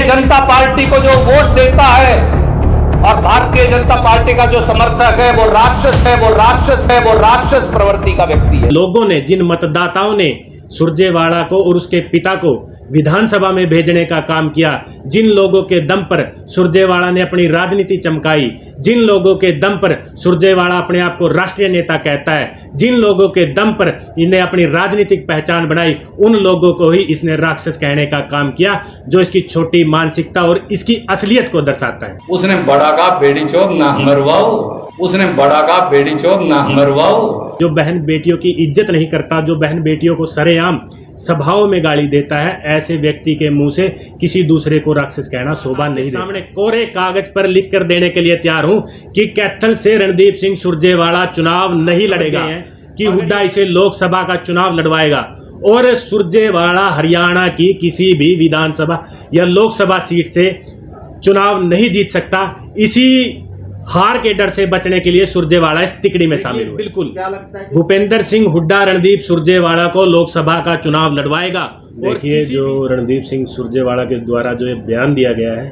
जनता party को जो vote देता है और भारतीय जनता पार्टी का जो समर्थक है वो राक्षस है, वो राक्षस है, वो राक्षस प्रवृत्ति का व्यक्ति है। लोगों ने, जिन मतदाताओं ने सुरजेवाला को और उसके पिता को विधानसभा में भेजने का काम किया, जिन लोगों के दम पर सुरजेवाला ने अपनी राजनीति चमकाई, जिन लोगों के दम पर सुरजेवाला अपने आप को राष्ट्रीय नेता कहता है, जिन लोगों के दम पर इन्हें अपनी राजनीतिक पहचान बनाई, उन लोगों को ही इसने राक्षस कहने का काम किया, जो इसकी छोटी मानसिकता और इसकी असलियत को दर्शाता है। उसने बड़ा का बेड़ी चोद ना मरवाओ, उसने बड़ा का बेड़ी चोद ना मरवाओ। जो बहन बेटियों की इज्जत नहीं करता, जो बहन बेटियों को सरेआम सभाओं में गाली देता है, ऐसे व्यक्ति के मुंह से किसी दूसरे को राक्षस कहना शोभा नहीं देता। सामने कोरे कागज पर लिख कर देने के लिए तैयार हूं कि कैथल से रणदीप सिंह सुरजेवाला चुनाव नहीं लड़ेगा, कि हुड्डा इसे लोकसभा का चुनाव लड़वाएगा और सुरजेवाला हरियाणा की किसी भी विधानसभा या लोकसभा सीट से चुनाव नहीं जीत सकता। इसी हार के डर से बचने के लिए सुरजेवाला इस तिकड़ी में शामिल हुए। बिल्कुल भूपेंद्र सिंह हुड्डा रणदीप सुरजेवाला को लोकसभा का चुनाव लड़वाएगा। देखिए, जो रणदीप सिंह सुरजेवाला के द्वारा जो ये बयान दिया गया है,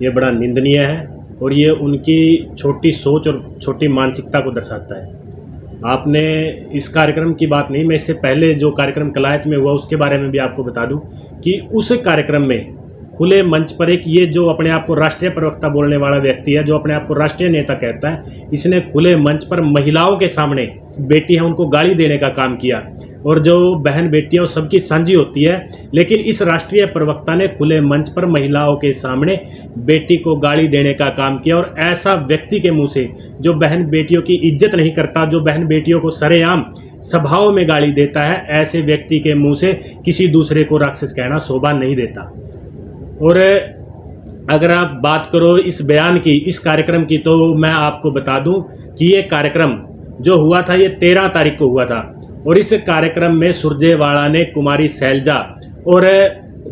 ये बड़ा निंदनीय है और ये उनकी छोटी सोच और छोटी मानसिकता को दर्शाता है। आपने इस कार्यक्रम की बात नहीं, मैं इससे पहले जो कार्यक्रम कलायत में हुआ उसके बारे में भी आपको बता दूं कि उस कार्यक्रम में खुले मंच पर एक ये जो अपने आप को राष्ट्रीय प्रवक्ता बोलने वाला व्यक्ति है, जो अपने आप को राष्ट्रीय नेता कहता है, इसने खुले मंच पर महिलाओं के सामने, बेटी है उनको गाली देने का काम किया। और जो बहन बेटियां सबकी साझी होती है, लेकिन इस राष्ट्रीय प्रवक्ता ने खुले मंच पर महिलाओं के सामने बेटी को गाली देने का काम किया। और ऐसा व्यक्ति के मुंह से, जो बहन बेटियों की इज्जत नहीं करता, जो बहन बेटियों को सरेआम सभाओं में गाली देता है, ऐसे व्यक्ति के मुंह से किसी दूसरे को राक्षस कहना शोभा नहीं देता। और अगर आप बात करो इस बयान की, इस कार्यक्रम की, तो मैं आपको बता दूं कि ये कार्यक्रम जो हुआ था ये 13 तारीख को हुआ था। और इस कार्यक्रम में सुरजेवाला ने कुमारी शैलजा और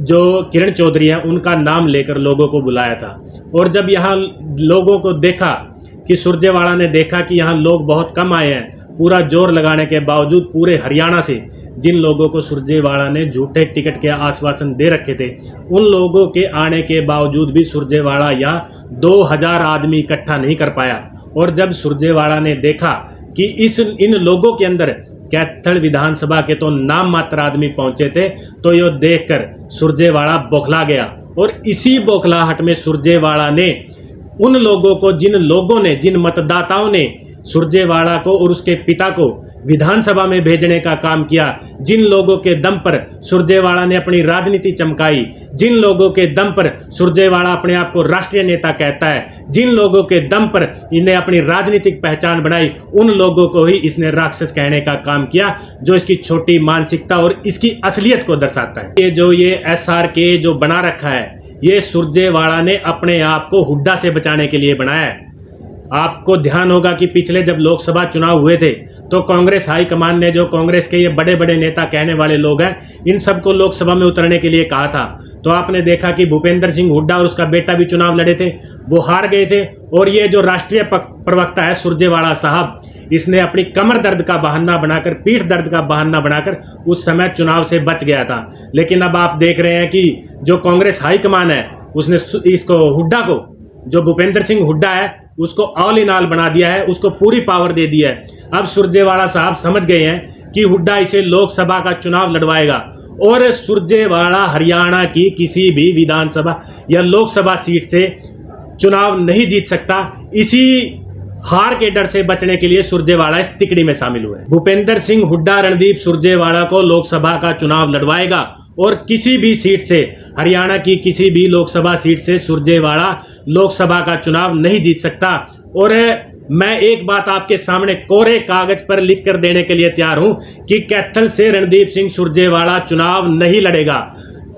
जो किरण चौधरी हैं उनका नाम लेकर लोगों को बुलाया था। और जब यहाँ लोगों को देखा कि सुरजेवाला ने देखा कि यहाँ लोग बहुत कम आए हैं, पूरा जोर लगाने के बावजूद पूरे हरियाणा से जिन लोगों को सुरजेवाला ने झूठे टिकट के आश्वासन दे रखे थे, उन लोगों के आने के बावजूद भी सुरजेवाला यहाँ 2000 आदमी इकट्ठा नहीं कर पाया। और जब सुरजेवाला ने देखा कि इन लोगों के अंदर कैथल विधानसभा के तो नाम मात्र आदमी पहुंचे थे, तो ये देखकर सुरजेवाला बौखला गया। और इसी बौखलाहट में सुरजेवाला ने उन लोगों को, जिन मतदाताओं ने सुरजेवाला को और उसके पिता को विधानसभा में भेजने का काम किया, जिन लोगों के दम पर सुरजेवाला ने अपनी राजनीति चमकाई, जिन लोगों के दम पर सुरजेवाला अपने आप को राष्ट्रीय नेता कहता है, जिन लोगों के दम पर इन्हें अपनी राजनीतिक पहचान बनाई, उन लोगों को ही इसने राक्षस कहने का काम किया, जो इसकी छोटी मानसिकता और इसकी असलियत को दर्शाता है। ये SRK जो बना रखा है, ये सुरजेवाला ने अपने आप को हुड्डा से बचाने के लिए बनाया है। आपको ध्यान होगा कि पिछले जब लोकसभा चुनाव हुए थे, तो कांग्रेस हाईकमान ने, जो कांग्रेस के ये बड़े बड़े नेता कहने वाले लोग हैं, इन सबको लोकसभा में उतरने के लिए कहा था। तो आपने देखा कि भूपेंद्र सिंह हुड्डा और उसका बेटा भी चुनाव लड़े थे, वो हार गए थे। और ये जो राष्ट्रीय प्रवक्ता है सुरजेवाला साहब, इसने अपनी कमर दर्द का बहाना बनाकर, पीठ दर्द का बहाना बनाकर उस समय चुनाव से बच गया था। लेकिन अब आप देख रहे हैं कि जो कांग्रेस हाईकमान है, उसने इसको, हुड्डा को, जो भूपेंद्र सिंह हुड्डा है, उसको ऑल इन ऑल बना दिया है, उसको पूरी पावर दे दी है। अब सुरजेवाला साहब समझ गए हैं कि हुड्डा इसे लोकसभा का चुनाव लड़वाएगा और सुरजेवाला हरियाणा की किसी भी विधानसभा या लोकसभा सीट से चुनाव नहीं जीत सकता। इसी हार के डर से बचने के लिए सुरजेवाला इस तिकड़ी में शामिल हुए। भूपेंद्र सिंह हुड्डा रणदीप सुरजेवाला को लोकसभा का चुनाव लड़वाएगा और किसी भी सीट से, हरियाणा की किसी भी लोकसभा सीट से सुरजेवाला लोकसभा का चुनाव नहीं जीत सकता। और मैं एक बात आपके सामने कोरे कागज पर लिख कर देने के लिए तैयार हूं कि कैथल से रणदीप सिंह सुरजेवाला चुनाव नहीं लड़ेगा।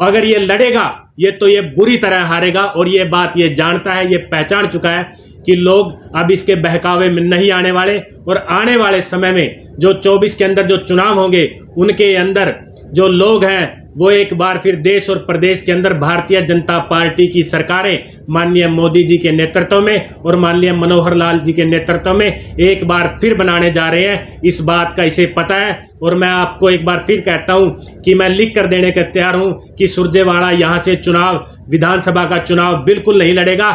अगर ये लड़ेगा, ये बुरी तरह हारेगा। और ये बात ये जानता है, ये पहचान चुका है कि लोग अब इसके बहकावे में नहीं आने वाले। और आने वाले समय में जो 24 के अंदर जो चुनाव होंगे, उनके अंदर जो लोग हैं वो एक बार फिर देश और प्रदेश के अंदर भारतीय जनता पार्टी की सरकारें माननीय मोदी जी के नेतृत्व में और माननीय मनोहर लाल जी के नेतृत्व में एक बार फिर बनाने जा रहे हैं। इस बात का इसे पता है और मैं आपको एक बार फिर कहता हूं कि मैं लिख कर देने के तैयार हूं कि सुरजेवाला यहां से चुनाव, विधानसभा का चुनाव बिल्कुल नहीं लड़ेगा।